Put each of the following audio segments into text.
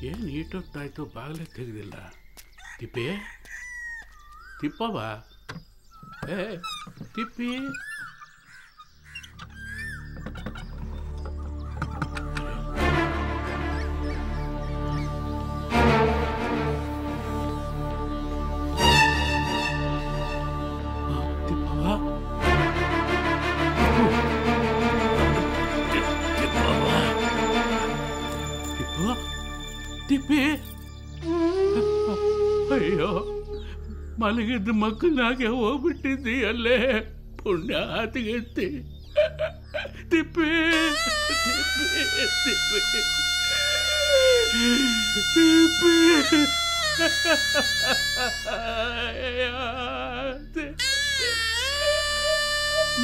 ಏನು ಈಟೊತ್ತಾಯ್ತು ಬಾಗಿಲೇ ತೆಗೆದಿಲ್ಲ. ತಿಪ್ಪಿ ತಿಪ್ಪವ ಏ ತಿಪ್ಪಿ ತಿಪ್ಪಿ ಅಯ್ಯೋ ಮಲಗಿದ್ದ ಮಕ್ಕಳಾಗೆ ಹೋಗ್ಬಿಟ್ಟಿದ್ದಿ ಅಲ್ಲೇ ಪುಣ್ಯ ಆತಿಗೆತ್ತಿ ತಿಪ್ಪಿ ತಿಪ್ಪಿ ತಿಪ್ಪಿ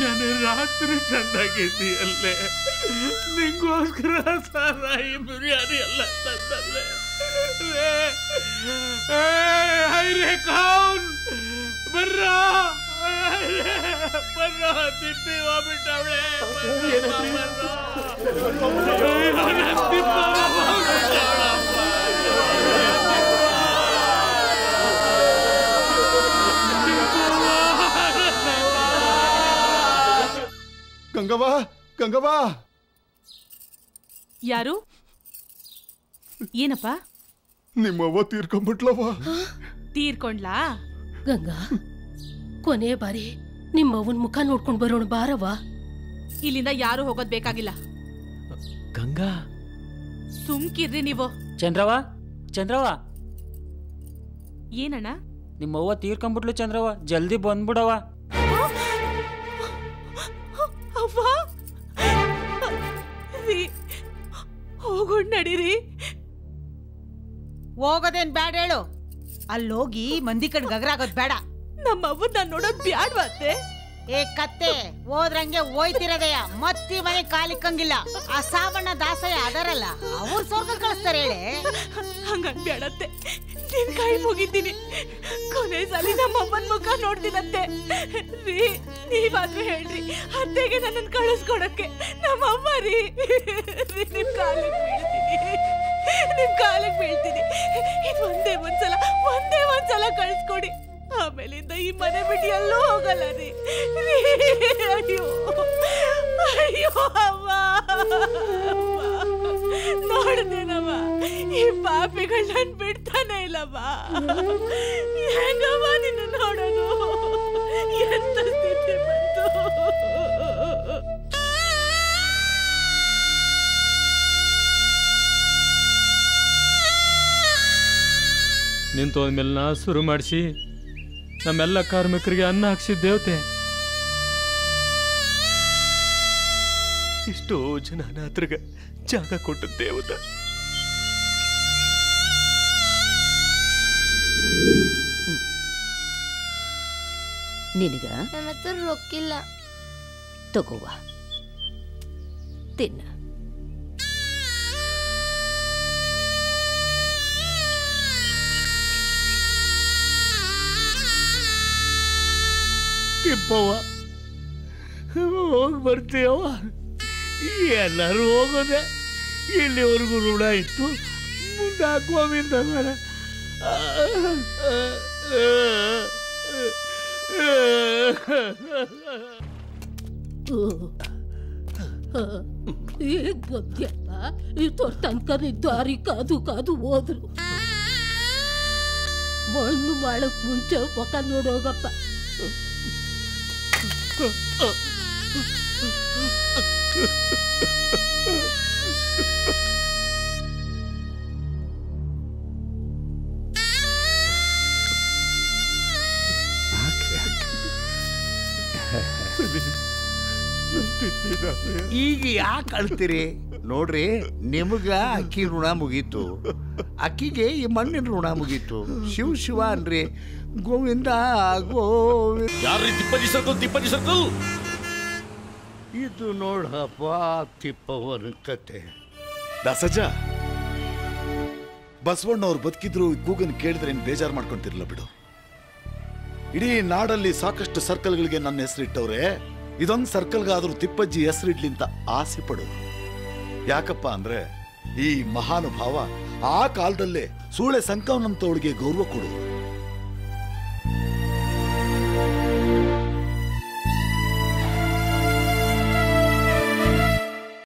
ನಾನು ರಾತ್ರಿ ಚೆನ್ನಾಗಿದ್ದಿ ಅಲ್ಲೇ ನಿಂಗೋಸ್ಕರ ಸಾರಾಯಿ ಬಿರಿಯಾನಿ ಎಲ್ಲ ತಂದಲ್ಲೇ ಹೈರೇ ಕೌನ್ ಬರ್ರೋ ಬರ್ರೋ ತಿಪ್ಪಿ ಹೋಗ್ಬಿಟ್ಟವಳೆ ಗಂಗವ್ವ ಗಂಗವ್ವ ಯಾರು ಏನಪ್ಪ ನಿಮ್ಮವ್ವ ತೀರ್ಕೊಂಡ್ಬಿಟ್ಲವ್ವ ತೀರ್ಕೊಂಡ್ಲಾ ಗಂಗಾ ಕೊನೆ ಬಾರಿ ನಿಮ್ಮವ್ವನ ಮುಖ ನೋಡ್ಕೊಂಡ್ ಬರೋಣ ಬಾರವ್ವ ಇಲ್ಲಿಂದ ಯಾರು ಹೋಗೋದ್ ಬೇಕಾಗಿಲ್ಲ ಗಂಗಾ ಸುಮ್ಕಿರ್ರಿ ನೀವು ಚಂದ್ರವ್ವ ಚಂದ್ರವ್ವ ಏನಣ್ಣ ನಿಮ್ಮವ್ವ ತೀರ್ಕೊಂಡ್ಬಿಟ್ಲು ಚಂದ್ರವ್ವ ಜಲ್ದಿ ಬಂದ್ಬಿಡವ ಹೋಗೋಣ ನಡೀರಿ ಹೋಗೋದೇನ್ ಬ್ಯಾಡ ಹೇಳು ಅಲ್ಲೋಗಿ ಮಂದಿ ಕಣ್ ಗಗರಾಗೋದ್ ಬೇಡ ನಮ್ಮವ್ವ ನಾನ್ ನೋಡೋದ್ ಬ್ಯಾಡ್ವತ್ತೆ ಏ ಕತ್ತೆ ಹೋದ್ರಂಗೆ ಹೋಯ್ತಿರದಯ್ಯ ಮತ್ತಿ ಮನೆ ಕಾಲಿಕ್ಕಂಗಿಲ್ಲ ಆ ಸಾವಣ್ಣ ದಾಸಯ್ಯ ಅದರಲ್ಲ ಅವ್ರ ಸ್ವರ್ಗ ಕಳಿಸ್ತಾರೆ ಹೇಳಿ ಹಂಗನ್ ಬ್ಯಾಡತ್ತೆ ನಿನ್ ಕೈ ಮುಗಿತೀನಿ ಕೊನೆ ಸಲ ನಮ್ಮಮ್ಮನ ಮುಖ ನೋಡ್ತೀನಂತೆ ರೀ ನೀವಾದ್ರೂ ಹೇಳ್ರಿ ಅತ್ತೆಗೆ ನನ್ನನ್ನು ಕಳಿಸ್ಕೊಡಕ್ಕೆ ನಮ್ಮಮ್ಮ ರೀ ನಿಮ್ ಕಾಲಿಗೆ ಬೀಳ್ತೀನಿ ಇದು ಒಂದೇ ಒಂದ್ಸಲ ಕಳಿಸ್ಕೊಡಿ ಆಮೇಲಿಂದ ಈ ಮನೆ ಬಿಟ್ಟು ಎಲ್ಲೂ ಹೋಗಲ್ಲ ರೀ ಅಯ್ಯೋ ಅಯ್ಯೋ ಅವ್ವ ನೋಡ್ದೇನವ್ವ ಈ ಪಾಪಿಗಳು ನನ್ ಬಿಡ್ತಾನೆ ಇಲ್ಲವ್ವ ಹೆಂಗವ್ವ ನಿನ್ನ ನೋಡೋದು ಎಂತ ಸ್ಥಿತಿ ಬಂತು ನಿಂತೋದ್ಮೇಲೆ ನಾ ಶುರು ಮಾಡಿಸಿ ನಮ್ಮೆಲ್ಲ ಕಾರ್ಮಿಕರಿಗೆ ಅನ್ನ ಹಾಕ್ಸಿದ ದೇವತೆ ಎಷ್ಟೋ ಜನ ಅನಾಥರಿಗೆ ಜಾಗ ಕೊಟ್ಟ ದೇವತ ನಿನಗ ನನ್ನ ಹತ್ರ ರೊಕ್ಕಿಲ್ಲ ತಗೋವ ತಿನ್ನ ತಿಪ್ಪವ್ವ ಹೋಗಿ ಬರ್ತೀಯವ್ವ ಎಲ್ಲರೂ ಹೋಗೋದೆ ಇಲ್ಲಿವರೆಗೂ ಋಣ ಇತ್ತು ಮುಂದೆ ಹಾಕುವಿಂದ ಮರ ಈಗ ಬಂದ್ಯಲ್ಲ ಇಷ್ಟರ ತನಕ ದಾರಿ ಕಾದು ಕಾದು ಹೋದ್ರು ಮಣ್ಣು ಮಾಡಕ್ ಮುಂಚೆ ಮುಖ ನೋಡೋಗಪ್ಪ ಈಗ ಯಾಕೆ ಅಳ್ತೀರಿ ನೋಡ್ರಿ ನಿಮಗ ಅಕ್ಕಿ ಋಣ ಮುಗೀತು ಅಕ್ಕಿಗೆ ಈ ಮಣ್ಣಿನ ಋಣ ಮುಗೀತು ಶಿವ ಶಿವ ಅನ್ರಿ ಗೋವಿಂದ ಗೋವಿಂದ ಯಾರ್ರಿ ತಿಪ್ಪಜ್ಜಿ ಸರ್ಕಲ್ ಇದು ನೋಡಪ್ಪ ತಿಪ್ಪವನ ಕತೆ ದಾಸಜ್ಜ ಬಸವಣ್ಣವ್ರು ಬದುಕಿದ್ರು ಕೂಗನ್ ಕೇಳಿದ್ರೆ ಏನ್ ಬೇಜಾರು ಮಾಡ್ಕೊಂತಿರ್ಲಿಲ್ಲ ಬಿಡು. ಇಡೀ ನಾಡಲ್ಲಿ ಸಾಕಷ್ಟು ಸರ್ಕಲ್ಗಳಿಗೆ ನನ್ನ ಹೆಸರಿಟ್ಟವ್ರೆ, ಇದೊಂದು ಸರ್ಕಲ್ಗಾದ್ರೂ ತಿಪ್ಪಜ್ಜಿ ಹೆಸರಿಡ್ಲಿ ಅಂತ ಆಸೆ ಪಡು. ಯಾಕಪ್ಪ ಅಂದ್ರೆ ಈ ಮಹಾನುಭಾವ ಆ ಕಾಲದಲ್ಲೇ ಸೂಳೆ ಸಂಕವನಂತವಳಿಗೆ ಗೌರವ ಕೊಡು.